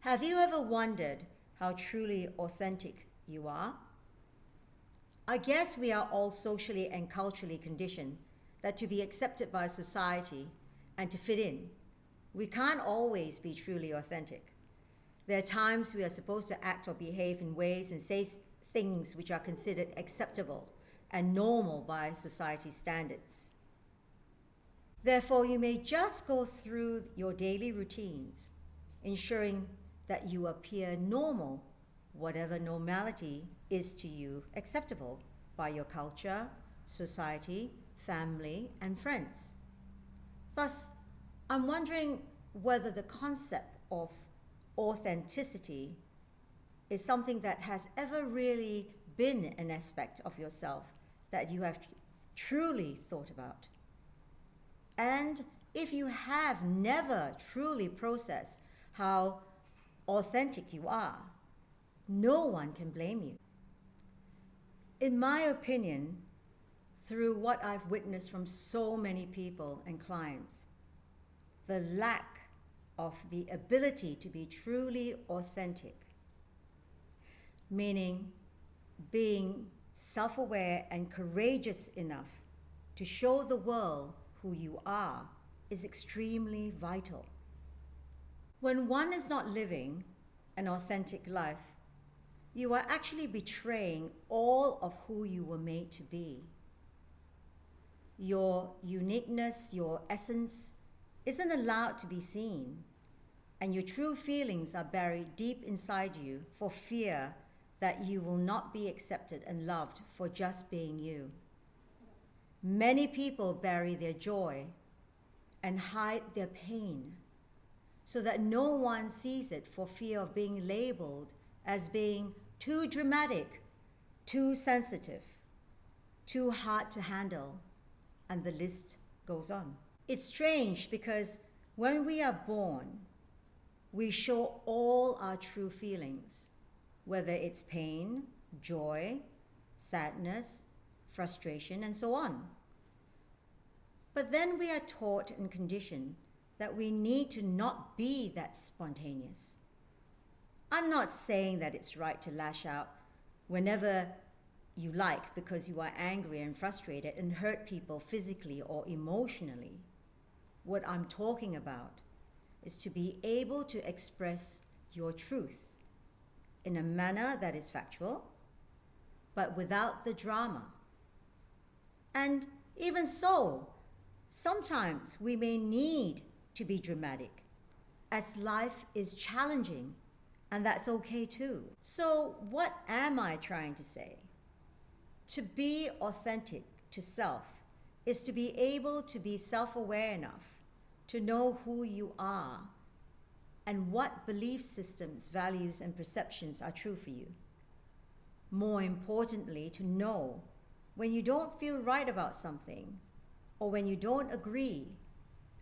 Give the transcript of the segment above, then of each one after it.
Have you ever wondered how truly authentic you are? I guess we are all socially and culturally conditioned that to be accepted by society and to fit in, we can't always be truly authentic. There are times we are supposed to act or behave in ways and say things which are considered acceptable and normal by society's standards. Therefore, you may just go through your daily routines, ensuring that you appear normal, whatever normality is to you acceptable by your culture, society, family, and friends. Thus, I'm wondering whether the concept of authenticity is something that has ever really been an aspect of yourself that you have truly thought about. And if you have never truly processed how authentic you are, no one can blame you. In my opinion, through what I've witnessed from so many people and clients, the lack of the ability to be truly authentic, meaning being self-aware and courageous enough to show the world who you are, is extremely vital. When one is not living an authentic life, you are actually betraying all of who you were made to be. Your uniqueness, your essence, isn't allowed to be seen, and your true feelings are buried deep inside you for fear that you will not be accepted and loved for just being you. Many people bury their joy and hide their pain so that no one sees it for fear of being labeled as being too dramatic, too sensitive, too hard to handle, and the list goes on. It's strange because when we are born, we show all our true feelings, whether it's pain, joy, sadness, frustration, and so on. But then we are taught and conditioned that we need to not be that spontaneous. I'm not saying that it's right to lash out whenever you like because you are angry and frustrated and hurt people physically or emotionally. What I'm talking about is to be able to express your truth in a manner that is factual, but without the drama. And even so, sometimes we may need to be dramatic, as life is challenging, and that's okay too. So what am I trying to say? To be authentic to self is to be able to be self-aware enough to know who you are and what belief systems, values, and perceptions are true for you. More importantly, to know when you don't feel right about something or when you don't agree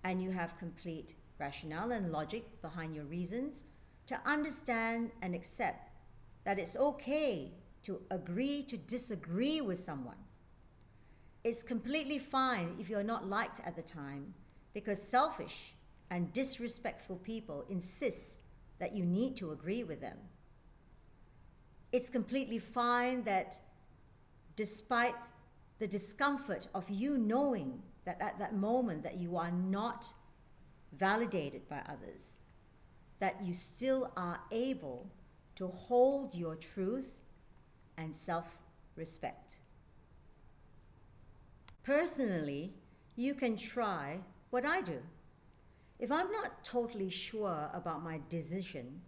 and you have complete rationale and logic behind your reasons, to understand and accept that it's okay to agree to disagree with someone. It's completely fine if you're not liked at the time because selfish and disrespectful people insist that you need to agree with them. It's completely fine that despite the discomfort of you knowing that at that moment that you are not validated by others, that you still are able to hold your truth and self-respect. Personally, you can try what I do. If I'm not totally sure about my decision,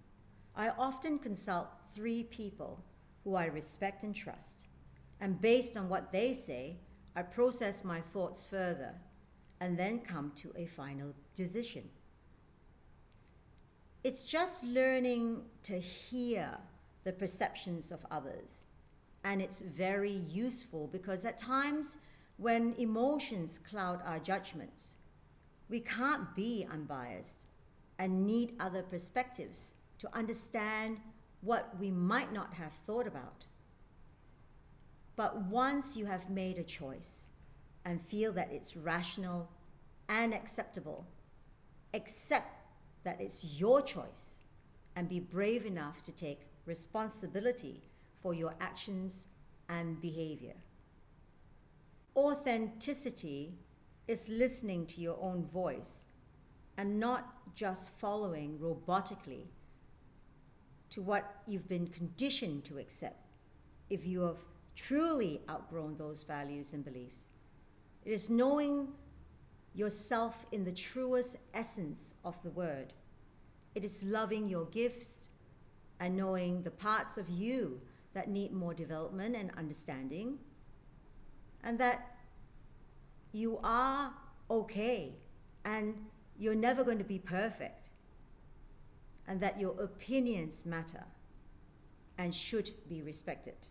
I often consult 3 people who I respect and trust. And based on what they say, I process my thoughts further and then come to a final decision. It's just learning to hear the perceptions of others. And it's very useful because at times when emotions cloud our judgments, we can't be unbiased and need other perspectives to understand what we might not have thought about. But once you have made a choice and feel that it's rational and acceptable, accept that it's your choice and be brave enough to take responsibility for your actions and behavior. Authenticity is listening to your own voice and not just following robotically to what you've been conditioned to accept if you have truly outgrown those values and beliefs. It is knowing yourself in the truest essence of the word. It is loving your gifts and knowing the parts of you that need more development and understanding, and that you are okay and you're never going to be perfect, and that your opinions matter and should be respected.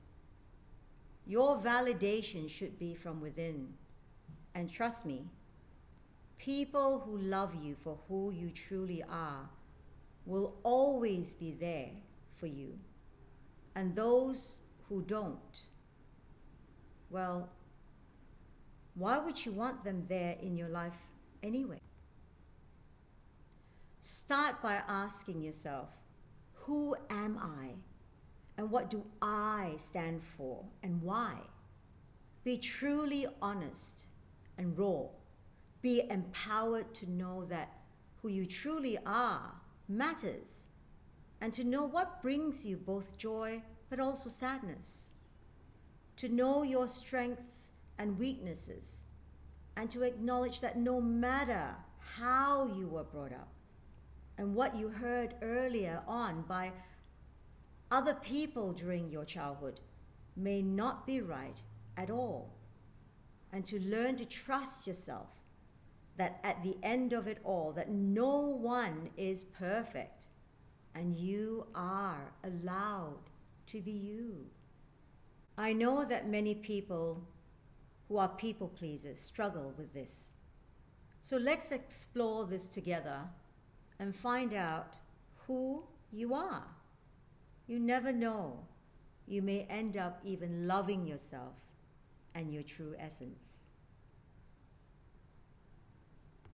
Your validation should be from within. And trust me, people who love you for who you truly are will always be there for you. And those who don't, well, why would you want them there in your life anyway? Start by asking yourself, who am I? And what do I stand for and why? Be truly honest and raw. Be empowered to know that who you truly are matters, and to know what brings you both joy but also sadness. To know your strengths and weaknesses, and to acknowledge that no matter how you were brought up and what you heard earlier on by other people during your childhood may not be right at all, and to learn to trust yourself that at the end of it all, that no one is perfect and you are allowed to be you. I know that many people who are people pleasers struggle with this. So let's explore this together and find out who you are. You never know. You may end up even loving yourself and your true essence.